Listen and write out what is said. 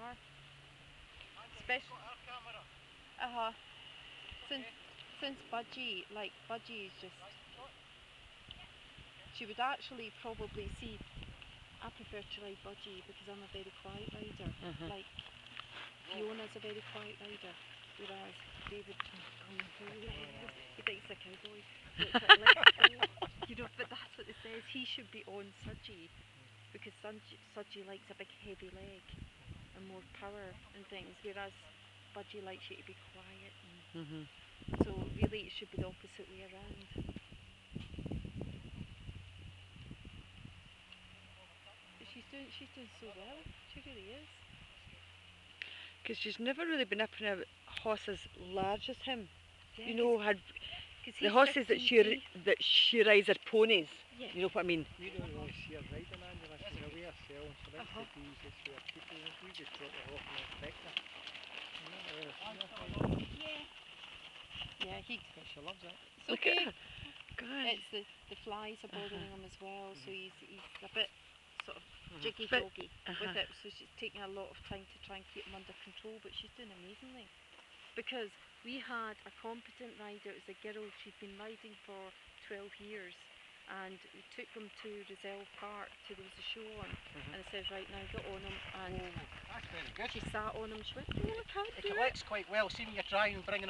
are. Especially, since Budgie, like Budgie is just, she would actually probably see, I prefer to ride Budgie because I'm a very quiet rider. Like Fiona's a very quiet rider, whereas David, he thinks he's a cowboy. You know, but that's what it says. He should be on Sudgie because Sudgie likes a big heavy leg and more power and things, whereas Budgie likes you to be quiet. And so really, it should be the opposite way around. But she's doing so well. She really is. Because she's never really been up in a horse as large as him. Yeah, you know, the horses that she rides are ponies. Yeah. You know what I mean? We don't really see her riding, Angela. She's away herself, so that's the easiest for people. We just drop her off and expect her. Yeah, she loves it. It's okay. God. It's the flies are bothering him as well, so he's a bit sort of jiggy-joggy with it, so she's taking a lot of time to try and keep him under control, but she's doing amazingly. Because we had a competent rider, it was a girl, she'd been riding for 12 years, and we took him to Reserve Park, there was a show on, and it says, right now, get on him, and that's very good. she sat on him, she went, oh, I can't do it. It collects quite well, see when you're trying and bringing